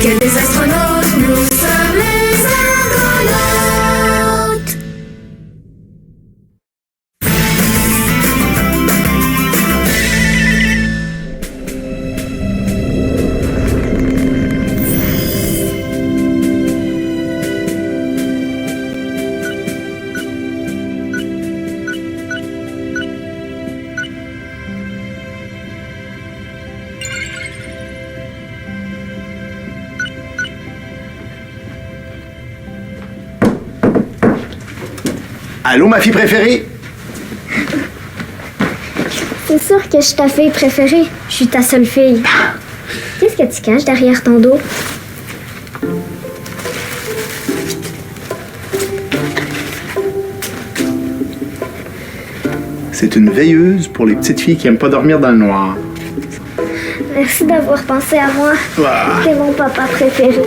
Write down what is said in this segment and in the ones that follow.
que des astronautes, nous sommes les argonautes. Allô, ma fille préférée? C'est sûr que je suis ta fille préférée. Je suis ta seule fille. Qu'est-ce que tu caches derrière ton dos? C'est une veilleuse pour les petites filles qui aiment pas dormir dans le noir. Merci d'avoir pensé à moi. Ah. T'es mon papa préféré.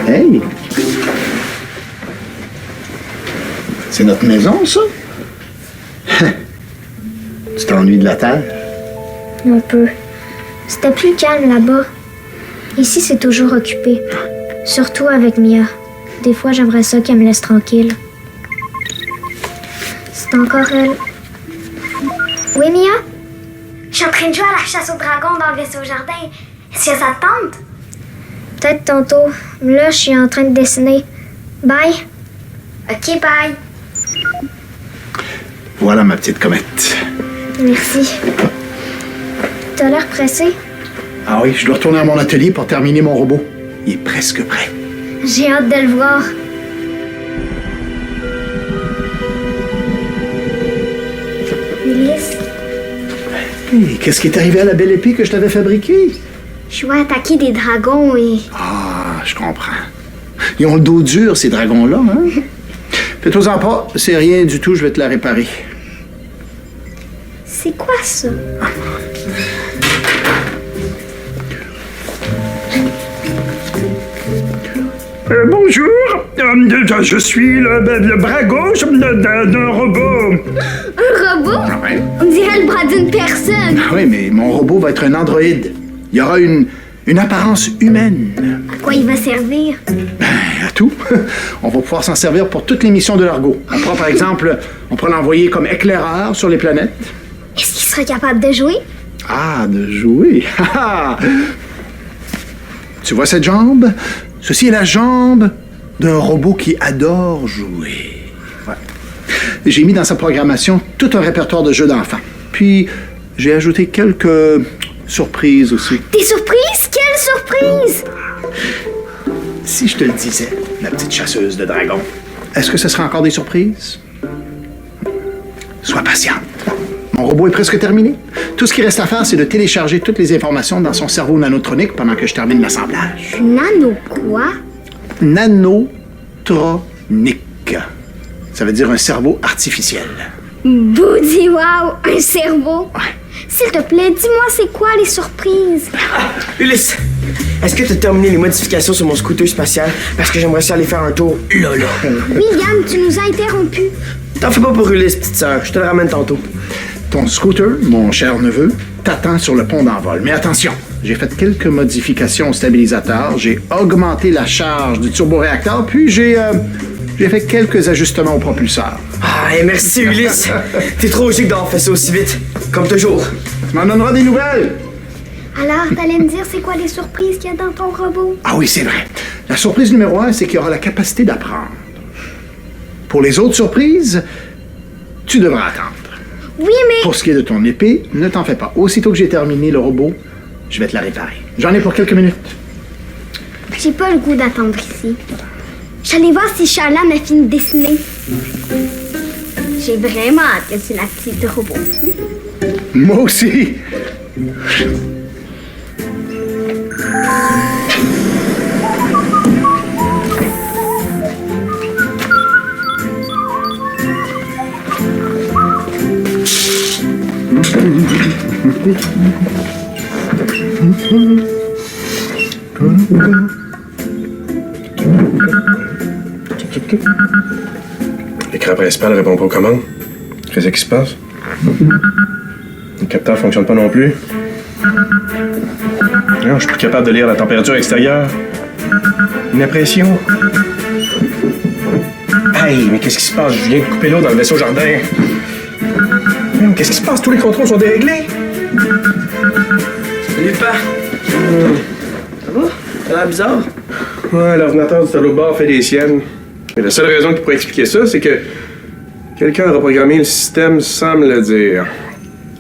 Hey! C'est notre maison, ça? Tu t'ennuies de la terre? Un peu. C'était plus calme là-bas. Ici, c'est toujours occupé. Surtout avec Mia. Des fois, j'aimerais ça qu'elle me laisse tranquille. C'est encore elle. Oui, Mia? Je suis en train de jouer à la chasse au dragon dans le vaisseau jardin. Est-ce que ça te tente? Peut-être tantôt. Là, je suis en train de dessiner. Bye. OK, bye. Voilà ma petite comète. Merci. T'as l'air pressé? Ah oui, je dois retourner à mon atelier pour terminer mon robot. Il est presque prêt. J'ai hâte de le voir. Ulysse, Hey, qu'est-ce qui est arrivé à la belle épée que je t'avais fabriquée? je vais attaquer des dragons et... Ah, je comprends. Ils ont le dos dur, ces dragons-là, hein? Fais-toi-en pas, c'est rien du tout, je vais te la réparer. C'est quoi ça? Bonjour, je suis le bras gauche d'un robot. Un robot? Ah ouais? On dirait le bras d'une personne. Ah oui, mais mon robot va être un androïde. Il y aura une apparence humaine. À quoi il va servir? À tout. On va pouvoir s'en servir pour toutes les missions de l'Argo. On pourra, par exemple, l'envoyer comme éclaireur sur les planètes. Est-ce qu'il serait capable de jouer? Ah, de jouer. Tu vois cette jambe? Ceci est la jambe d'un robot qui adore jouer. Ouais. J'ai mis dans sa programmation tout un répertoire de jeux d'enfants. Puis, j'ai ajouté quelques surprises aussi. Des surprises? Quelle surprise? Si je te le disais, la petite chasseuse de dragons, est-ce que ce sera encore des surprises? Sois patiente. Mon robot est presque terminé. Tout ce qui reste à faire, c'est de télécharger toutes les informations dans son cerveau nanotronique pendant que je termine l'assemblage. Nano quoi? Nanotronique. Ça veut dire un cerveau artificiel. Boudi, wow! Un cerveau! Ouais. S'il te plaît, dis-moi c'est quoi les surprises? Ulysse, est-ce que tu as terminé les modifications sur mon scooter spatial? Parce que j'aimerais ça aller faire un tour là. William, tu nous as interrompus. T'en fais pas pour Ulysse, petite sœur. Je te le ramène tantôt. Ton scooter, mon cher neveu, t'attend sur le pont d'envol. Mais attention, j'ai fait quelques modifications au stabilisateur, j'ai augmenté la charge du turboréacteur, puis j'ai fait quelques ajustements au propulseur. Ah, et merci Ulysse. T'es trop logique d'avoir fait ça aussi vite. Comme toujours. Tu m'en donneras des nouvelles? Alors, t'allais me dire c'est quoi les surprises qu'il y a dans ton robot? Ah oui, c'est vrai. La surprise numéro 1, c'est qu'il aura la capacité d'apprendre. Pour les autres surprises, tu devras attendre. Oui, mais... Pour ce qui est de ton épée, ne t'en fais pas. Aussitôt que j'ai terminé le robot, je vais te la réparer. J'en ai pour quelques minutes. J'ai pas le goût d'attendre ici. J'allais voir si Charla m'a fini de dessiner. J'ai vraiment hâte que tu l'actives de robot. Moi aussi. L'écran principal répond pas aux commandes. Qu'est-ce qui se passe? Le capteur fonctionne pas non plus. Non, je suis plus capable de lire la température extérieure. Une impression. Hey, mais qu'est-ce qui se passe? Je viens de couper l'eau dans le vaisseau jardin. Mais qu'est-ce qui se passe? Tous les contrôles sont déréglés. Salut, Pa. Ça va? Ça a l'air bizarre. Ouais, l'ordinateur du tableau de bord fait des siennes. Et la seule raison qui pourrait expliquer ça, c'est que quelqu'un a reprogrammé le système sans me le dire.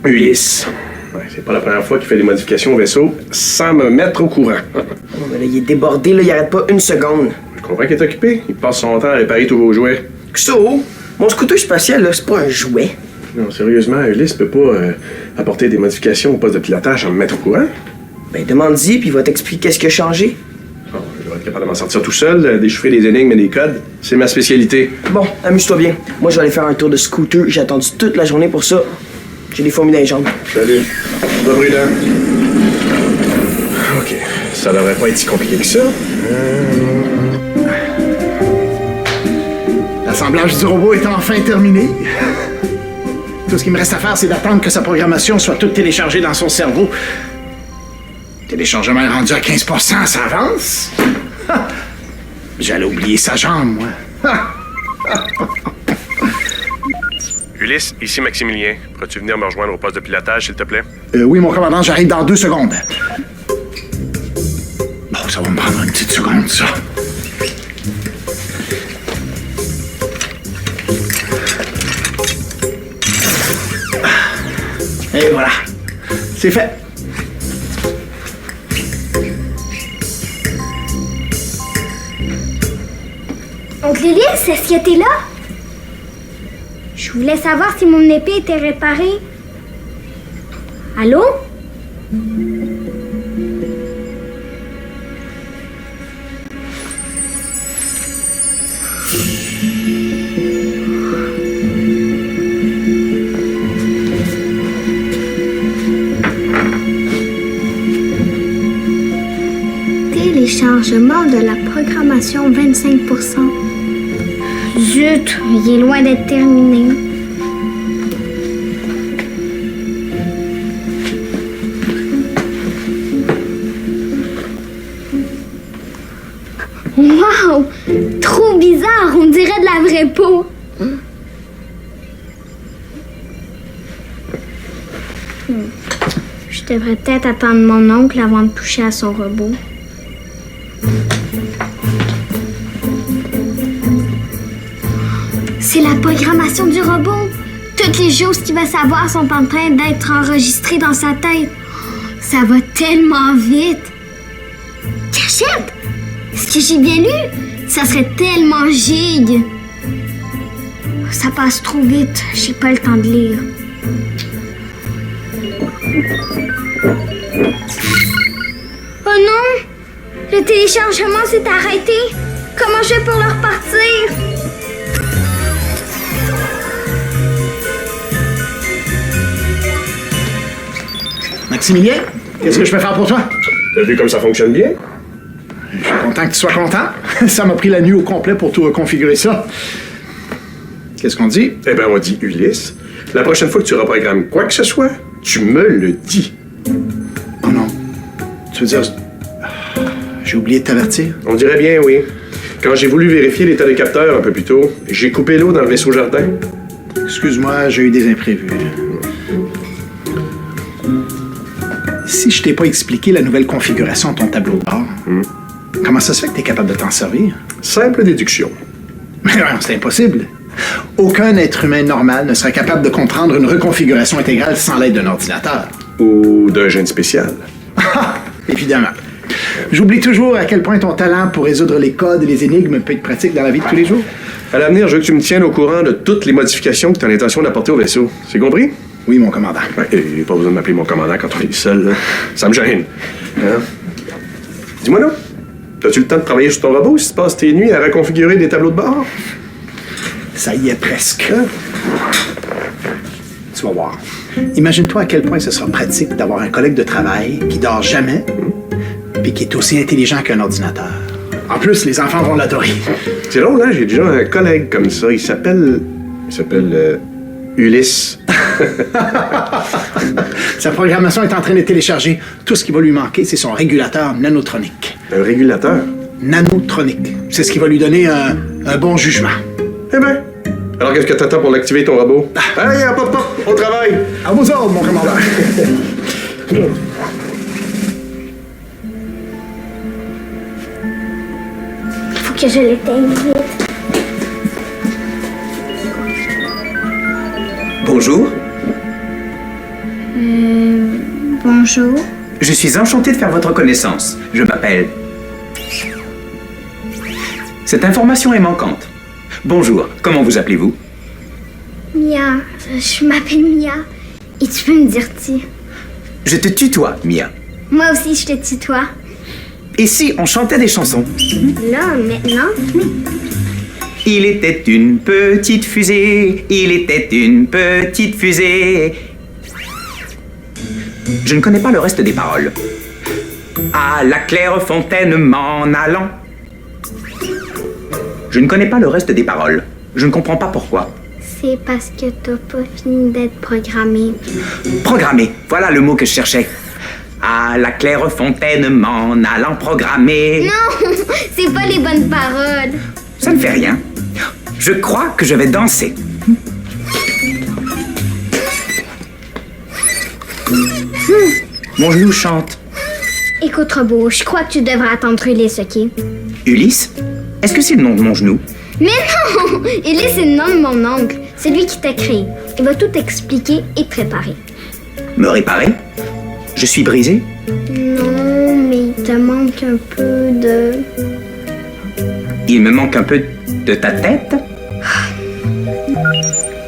Ulysse. Ouais, c'est pas la première fois qu'il fait des modifications au vaisseau sans me mettre au courant. Oh, mais là, il est débordé, là, il arrête pas une seconde. Je comprends qu'il est occupé. Il passe son temps à réparer tous vos jouets. So, mon scooter spatial, là, c'est pas un jouet. Non, sérieusement, Ulysse peut pas apporter des modifications au poste de pilotage sans me mettre au courant. Ben, demande-y, puis il va t'expliquer qu'est-ce qui a changé. Bon, je vais être capable de m'en sortir tout seul, déchiffrer des énigmes et des codes. C'est ma spécialité. Bon, amuse-toi bien. Moi, je vais aller faire un tour de scooter. J'ai attendu toute la journée pour ça. J'ai des fourmis dans les jambes. Salut. Pas prudent. OK. Ça devrait pas être si compliqué que ça. L'assemblage du robot est enfin terminé. Tout ce qu'il me reste à faire, c'est d'attendre que sa programmation soit toute téléchargée dans son cerveau. Téléchargement est rendu à 15%, ça avance. J'allais oublier sa jambe, moi. Ulysse, ici Maximilien. Pourrais-tu venir me rejoindre au poste de pilotage, s'il te plaît? Oui, mon commandant, j'arrive dans 2 secondes. Bon, ça va me prendre une petite seconde, ça. Et voilà. C'est fait. Oncle Ulysse, est-ce que t'es là? Je voulais savoir si mon épée était réparée. Allô? Téléchargement de la programmation 25%. Zut, il est loin d'être terminé. Wow! Trop bizarre, on dirait de la vraie peau. Je devrais peut-être attendre mon oncle avant de toucher à son robot. C'est la programmation du robot. Toutes les choses qu'il va savoir sont en train d'être enregistrées dans sa tête. Ça va tellement vite. Cachette! Ce que j'ai bien lu, ça serait tellement gigue. Ça passe trop vite, j'ai pas le temps de lire. Oh non! Le téléchargement s'est arrêté. Comment je fais pour le repartir? Maximilien, qu'est-ce que je peux faire pour toi? T'as vu comme ça fonctionne bien? Je suis content que tu sois content. Ça m'a pris la nuit au complet pour tout reconfigurer ça. Qu'est-ce qu'on dit? Eh ben, on dit Ulysse. La prochaine fois que tu reprogrammes quoi que ce soit, tu me le dis. Oh non. Tu veux dire... J'ai oublié de t'avertir. On dirait bien, oui. Quand j'ai voulu vérifier l'état des capteurs un peu plus tôt, j'ai coupé l'eau dans le vaisseau jardin. Excuse-moi, j'ai eu des imprévus. Si je t'ai pas expliqué la nouvelle configuration de ton tableau de bord, comment ça se fait que tu es capable de t'en servir? Simple déduction. Mais non, c'est impossible. Aucun être humain normal ne serait capable de comprendre une reconfiguration intégrale sans l'aide d'un ordinateur. Ou d'un gène spécial. Évidemment. J'oublie toujours à quel point ton talent pour résoudre les codes et les énigmes peut être pratique dans la vie de tous les jours. À l'avenir, je veux que tu me tiennes au courant de toutes les modifications que tu as l'intention d'apporter au vaisseau. C'est compris? Oui, mon commandant. Ouais, et pas besoin de m'appeler mon commandant quand on est seul, là. Ça me gêne. Hein? Dis-moi là, as-tu le temps de travailler sur ton robot si tu passes tes nuits à reconfigurer des tableaux de bord? Ça y est presque. Tu vas voir. Imagine-toi à quel point ce sera pratique d'avoir un collègue de travail qui dort jamais puis qui est aussi intelligent qu'un ordinateur. En plus, les enfants vont l'adorer. C'est drôle, hein? J'ai déjà un collègue comme ça. Il s'appelle Ulysse. Sa programmation est en train de télécharger. Tout ce qui va lui manquer, c'est son régulateur nanotronique. Un régulateur. Nanotronique. C'est ce qui va lui donner un bon jugement. Eh ben. Alors qu'est-ce que t'attends pour l'activer ton robot? Allez, hop, hop, au travail! À vos ordres, mon commandant. Faut que je l'éteigne vite. Bonjour, Bonjour. je suis enchanté de faire votre connaissance. Je m'appelle... Cette information est manquante. Bonjour, comment vous appelez-vous? Mia. Je m'appelle Mia. Et tu peux me dire tu. Je te tutoie, Mia. Moi aussi, je te tutoie. Et si on chantait des chansons? Là, maintenant. Il était une petite fusée, il était une petite fusée. Je ne connais pas le reste des paroles. À la claire fontaine m'en allant. Je ne connais pas le reste des paroles. Je ne comprends pas pourquoi. C'est parce que t'as pas fini d'être programmé. Programmer, voilà le mot que je cherchais. À la claire fontaine m'en allant programmer. Non, c'est pas les bonnes paroles. Ça ne fait rien. Je crois que je vais danser. Mon genou chante. Écoute, Robot, je crois que tu devrais attendre Ulysse, ok? Ulysse? Est-ce que c'est le nom de mon genou? Mais non! Ulysse, c'est le nom de mon oncle. C'est lui qui t'a créé. Il va tout expliquer et te préparer. Me réparer? Je suis brisé? Non, mais il te manque un peu de... Il me manque un peu de ta tête?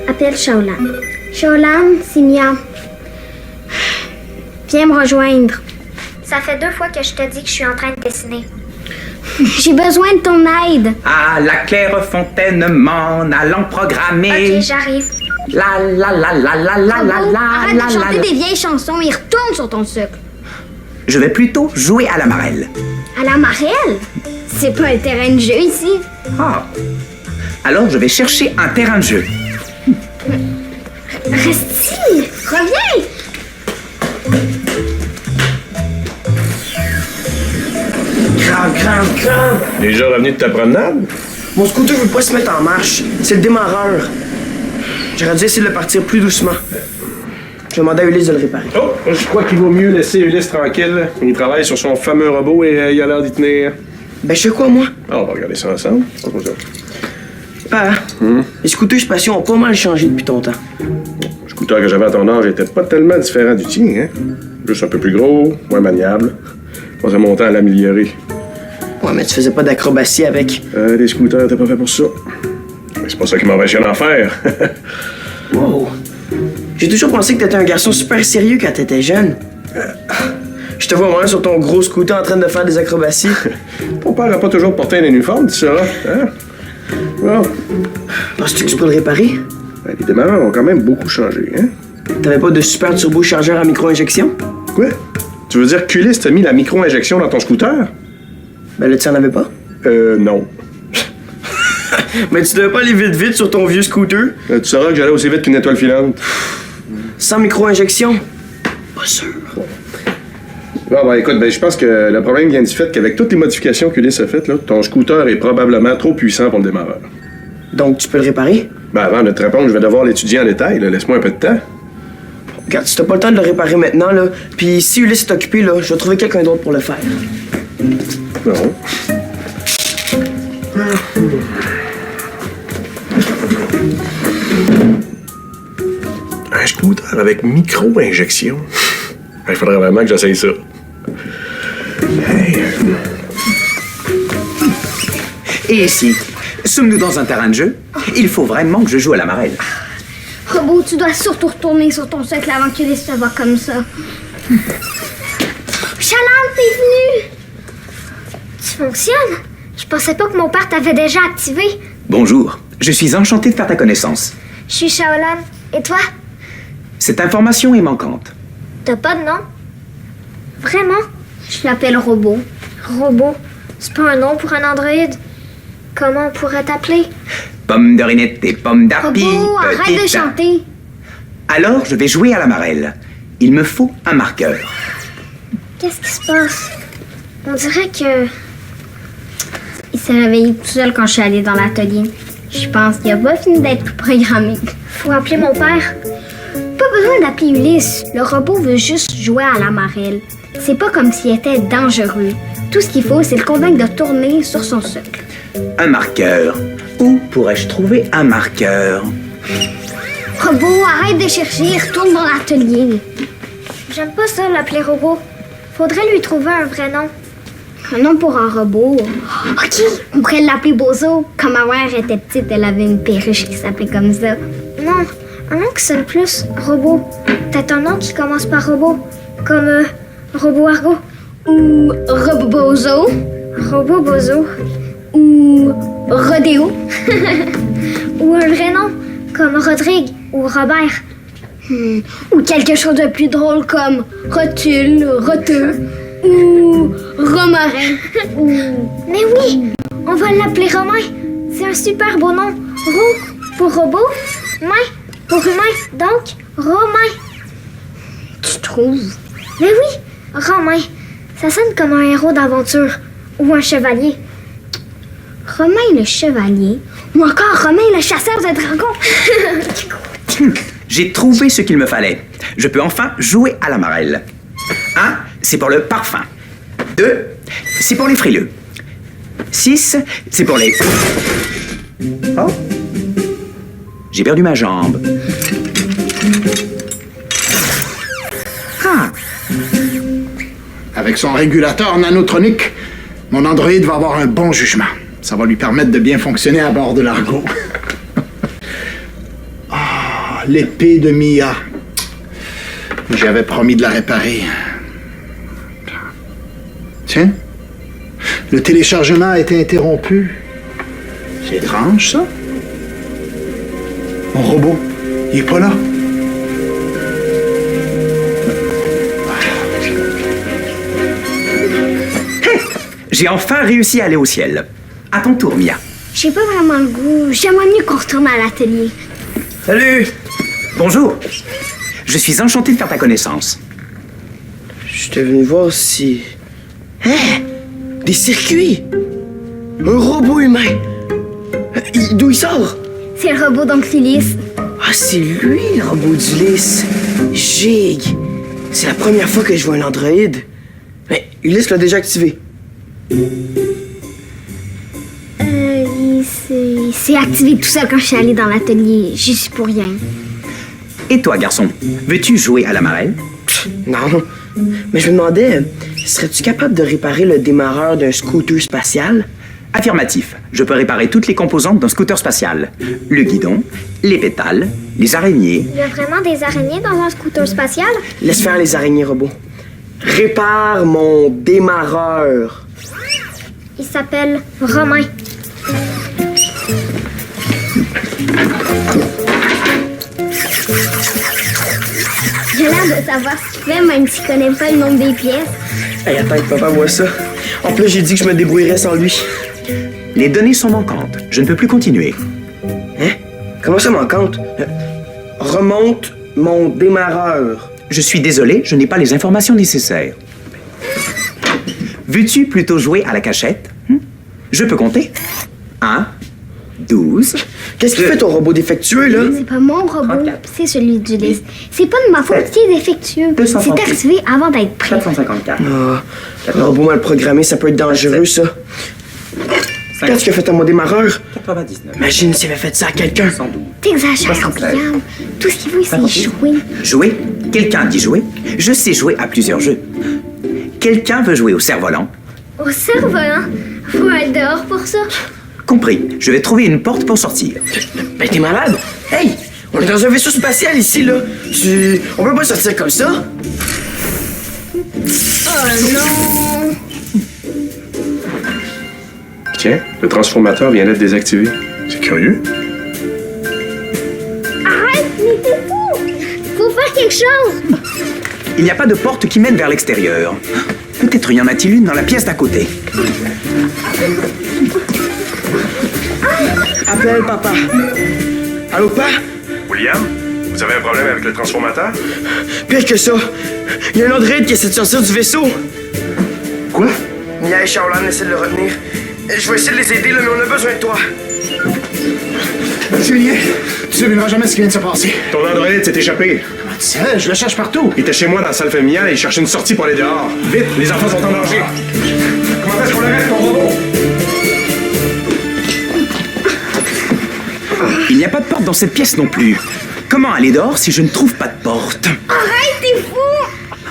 Appelle Shaolan. Shaolan, c'est Mia. Viens me rejoindre. Ça fait 2 fois que je te dis que je suis en train de dessiner. J'ai besoin de ton aide. À la claire fontaine m'en allant programmer. Ok, j'arrive. La la la la la la la Robot, la arrête la de chanter la. des vieilles chansons et retourne sur ton sucre. Je vais plutôt jouer à la marelle. À la marelle? C'est pas un terrain de jeu ici. Ah. Alors je vais chercher un terrain de jeu. Reste ici. Reviens. Grand. Déjà revenu de ta promenade? Mon scooter veut pas se mettre en marche. C'est le démarreur. J'aurais dû essayer de le partir plus doucement. Je vais demander à Ulysse de le réparer. Oh, je crois qu'il vaut mieux laisser Ulysse tranquille. Il travaille sur son fameux robot et il a l'air d'y tenir. Ben, je fais quoi, moi? Ah, on va regarder ça ensemble. Ah, les scooters spatiaux ont pas mal changé depuis ton temps. Le scooter que j'avais à ton âge était pas tellement différent du tien, hein? Juste un peu plus gros, moins maniable. Pas mon temps à l'améliorer. Ouais, mais tu faisais pas d'acrobatie avec. Les scooters, t'es pas fait pour ça. Mais c'est pas ça qui m'empêchait d'en faire. Wow. J'ai toujours pensé que t'étais un garçon super sérieux quand t'étais jeune. Je te vois vraiment sur ton gros scooter en train de faire des acrobaties. Ton père a pas toujours porté un uniforme, tu sauras, hein? Bon. Penses-tu que tu peux le réparer? Ben, les démarreurs ont quand même beaucoup changé, hein? T'avais pas de super turbo chargeur à micro-injection? Quoi? Tu veux dire qu'Ulysse t'a mis la micro-injection dans ton scooter? Ben là, tu en avais pas? Non. Mais tu devais pas aller vite sur ton vieux scooter? Tu sauras que j'allais aussi vite qu'une étoile filante. Sans micro-injection? Pas sûr. Bon, ben écoute, je pense que le problème vient du fait qu'avec toutes les modifications qu'Ulysse a faites, là, ton scooter est probablement trop puissant pour le démarreur. Donc, tu peux le réparer? Ben avant de te répondre, je vais devoir l'étudier en détail, là. Laisse-moi un peu de temps. Regarde, si t'as pas le temps de le réparer maintenant, là, puis si Ulysse est occupé, là, je vais trouver quelqu'un d'autre pour le faire. Bon. Un scooter avec micro-injection. Il faudrait vraiment que j'essaye ça. Hey. Et ici, sommes-nous dans un terrain de jeu? Il faut vraiment que je joue à la marelle. Robot, tu dois surtout retourner sur ton socle avant que Ulysse te voit comme ça. Shaolan, t'es venu! Tu fonctionnes? Je pensais pas que mon père t'avait déjà activé. Bonjour, je suis enchanté de faire ta connaissance. Je suis Shaolan. Et toi? Cette information est manquante. T'as pas de nom? Vraiment? Je m'appelle Robot. Robot? C'est pas un nom pour un androïde? Comment on pourrait t'appeler? Pomme de rinette et pomme d'api. Robot, arrête de petite- chanter. Alors, je vais jouer à la marelle. Il me faut un marqueur. Qu'est-ce qui se passe? On dirait que... Il s'est réveillé tout seul quand je suis allée dans l'atelier. Je pense qu'il a pas fini d'être tout programmé. Faut appeler mon père. Pas besoin d'appeler Ulysse. Le robot veut juste jouer à la marelle. C'est pas comme s'il était dangereux. Tout ce qu'il faut, c'est le convaincre de tourner sur son socle. Un marqueur. Où pourrais-je trouver un marqueur? Robot, arrête de chercher, retourne dans l'atelier. J'aime pas ça, l'appeler robot. Faudrait lui trouver un vrai nom. Un nom pour un robot. Ok, on pourrait l'appeler Bozo. Quand ma mère était petite, elle avait une perruche qui s'appelait comme ça. Non, un nom qui sonne plus robot. Peut-être un nom qui commence par robot. Comme Robot Argo. Ou Robot Bozo. Robot Bozo. Ou Rodéo. Ou un vrai nom, comme Rodrigue ou Robert. Ou quelque chose de plus drôle comme Rotule, Roteux ou Romarin. Mais oui, on va l'appeler Romain. C'est un super beau nom. Ro pour robot, main pour humain, donc Romain. Tu trouves? Mais oui, Romain. Ça sonne comme un héros d'aventure ou un chevalier. Romain le chevalier ou encore Romain le chasseur de dragons. J'ai trouvé ce qu'il me fallait. Je peux enfin jouer à la marelle. 1, c'est pour le parfum. 2, c'est pour les frileux. 6, c'est pour les... Oh! J'ai perdu ma jambe. Ah! Avec son régulateur nanotronique, mon androïde va avoir un bon jugement. Ça va lui permettre de bien fonctionner à bord de l'Argo. Ah, l'épée de Mia. J'avais promis de la réparer. Tiens, le téléchargement a été interrompu. C'est étrange, ça. Mon robot, il est pas là. J'ai enfin réussi à aller au ciel. À ton tour, Mia. J'ai pas vraiment le goût. J'aimerais mieux qu'on retourne à l'atelier. Salut! Bonjour. Je suis enchanté de faire ta connaissance. J'étais venu voir si... Hein? Des circuits? Un robot humain? D'où il sort? C'est le robot d'Anxilis. Ah, c'est lui, le robot d'Ulysse. Gig! C'est la première fois que je vois un androïde. Mais Ulysse l'a déjà activé. Il s'est activé tout seul quand je suis allée dans l'atelier. J'y suis pour rien. Et toi, garçon, veux-tu jouer à la marelle? Non. Mais je me demandais, serais-tu capable de réparer le démarreur d'un scooter spatial? Affirmatif. Je peux réparer toutes les composantes d'un scooter spatial. Le guidon, les pétales, les araignées. Il y a vraiment des araignées dans un scooter spatial? Laisse faire les araignées robots. Répare mon démarreur. Il s'appelle Romain. J'ai l'air de savoir ce qu'il fait, même s'il connaît pas le nombre des pièces. Hey, attends que papa voit ça. En plus, j'ai dit que je me débrouillerais sans lui. Les données sont manquantes. Je ne peux plus continuer. Hein? Comment ça manquante? Remonte mon démarreur. Je suis désolé, je n'ai pas les informations nécessaires. Veux-tu plutôt jouer à la cachette? Je peux compter. 1, 12... Qu'est-ce qu'il fait ton robot défectueux, là? C'est pas mon robot, 34. c'est celui d'Ulysse. C'est pas de ma faute qu'il est défectueux. C'est 238. arrivé avant d'être prêt. 454. Ah, le robot mal programmé, ça peut être dangereux, ça. Qu'est-ce qu'il a fait à mon démarreur? 99. Imagine s'il avait fait ça à quelqu'un. 112. T'exagères, 76. William. Tout ce qu'il veut, c'est 58. jouer. Jouer? Quelqu'un dit jouer? Je sais jouer à plusieurs jeux. Quelqu'un veut jouer au cerf-volant? Au cerf-volant, faut être dehors pour ça. Compris. Je vais trouver une porte pour sortir. Ben, t'es malade? Hey! On est dans un vaisseau spatial ici, là. On peut pas sortir comme ça. Oh non! Tiens, le transformateur vient d'être désactivé. C'est curieux. Arrête, mais t'es fou! Faut faire quelque chose! Il n'y a pas de porte qui mène vers l'extérieur. Peut-être y en a-t-il une dans la pièce d'à côté. Appelle papa. Allô, pa? William, vous Vous avez un problème avec le transformateur? Pire que ça, il y a un androïde qui essaie de sortir du vaisseau. Quoi? Mia et Shaolan essaient de le retenir. Je vais essayer de les aider, là, mais on a besoin de toi. Julien, tu ne devineras jamais ce qui vient de se passer. Ton androïde s'est échappé. Comment tu sais? Je le cherche partout. Il était chez moi dans la salle familiale et il cherchait une sortie pour aller dehors. Vite, les enfants sont en danger. Comment est-ce qu'on arrête ton robot? Il n'y a pas de porte dans cette pièce non plus. Comment aller dehors si je ne trouve pas de porte? Arrête, t'es fou!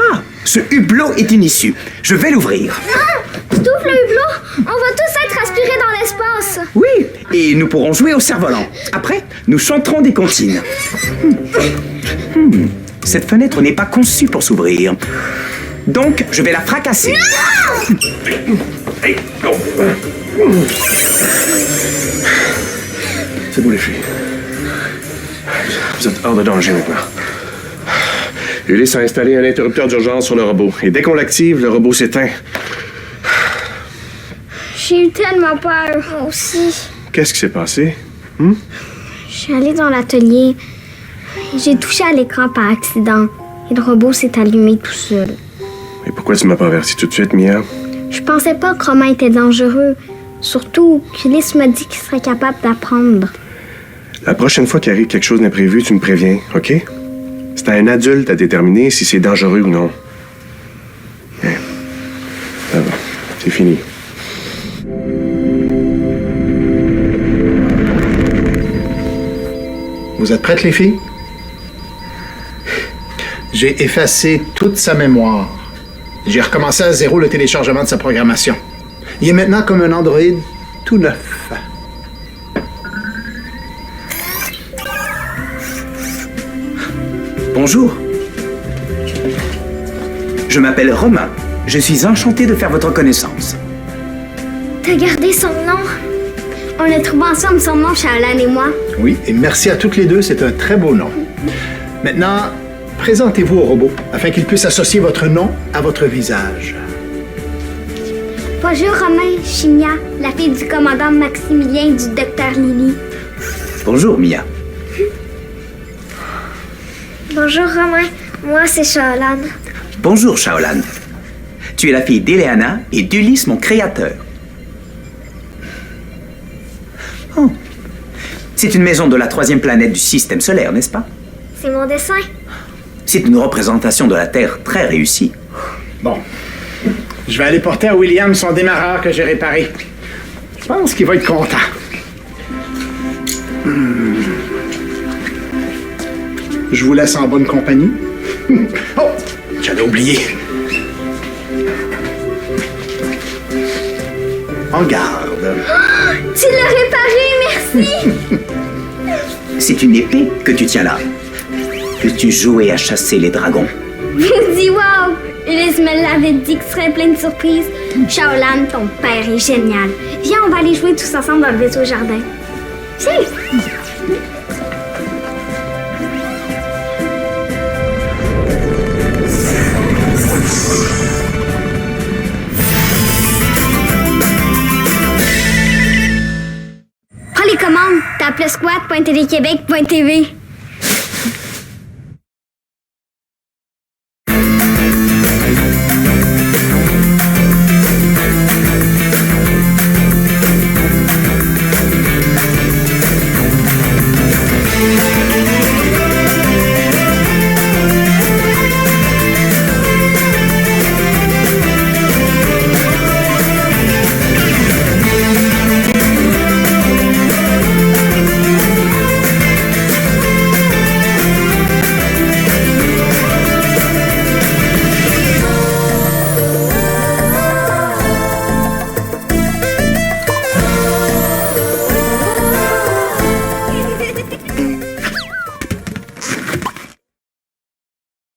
Ah, ce hublot est une issue. Je vais l'ouvrir. Non! Tu t'ouvres le hublot, on va tous être aspirés dans l'espace. Oui, et nous pourrons jouer au cerf-volant. Après, nous chanterons des comptines. Cette fenêtre n'est pas conçue pour s'ouvrir. Donc, je vais la fracasser. Hey, go! C'est beau, les filles. Vous êtes hors de danger maintenant. Ulysse a installé un interrupteur d'urgence sur le robot. Et dès qu'on l'active, le robot s'éteint. J'ai eu tellement peur. Moi aussi. Qu'est-ce qui s'est passé? Je suis allée dans l'atelier. J'ai touché à l'écran par accident. Et le robot s'est allumé tout seul. Et pourquoi tu m'as pas averti tout de suite, Mia? Je pensais pas que Romain était dangereux. Surtout qu'Ulysse m'a dit qu'il serait capable d'apprendre. La prochaine fois qu'il arrive quelque chose d'imprévu, tu me préviens, OK? C'est à un adulte à déterminer si c'est dangereux ou non. Bien. Ça va. C'est fini. Vous êtes prêtes, les filles? J'ai effacé toute sa mémoire. J'ai recommencé à zéro le téléchargement de sa programmation. Il est maintenant comme un Android tout neuf. Bonjour. Je m'appelle Romain. Je suis enchanté de faire votre connaissance. T'as gardé son nom? On a trouvé ensemble son nom, Shaolan et moi. Oui, et merci à toutes les deux, c'est un très beau nom. Maintenant, présentez-vous au robot afin qu'il puisse associer votre nom à votre visage. Bonjour Romain, je suis Mia, la fille du commandant Maximilien et du docteur Lily. Bonjour, Mia. Bonjour Romain, moi c'est Shaolan. Bonjour, Shaolan. Tu es la fille d'Eleana et d'Ulysse, mon créateur. Oh. C'est une maison de la 3e planète du système solaire, n'est-ce pas? C'est mon dessin. C'est une représentation de la Terre très réussie. Bon. Je vais aller porter à William son démarreur que j'ai réparé. Je pense qu'il va être content. Je vous laisse en bonne compagnie. Oh! J'avais oublié. En garde. Tu l'as réparé, merci! C'est une épée que tu tiens là. Peux-tu jouer à chasser les dragons? Je dis wow! Ulysse me l'avait dit que ce serait plein de surprises. Shaolan, ton père est génial. Viens, on va aller jouer tous ensemble dans le vaisseau jardin. Viens! Prends les commandes, tape le squat.téléquébec.tv.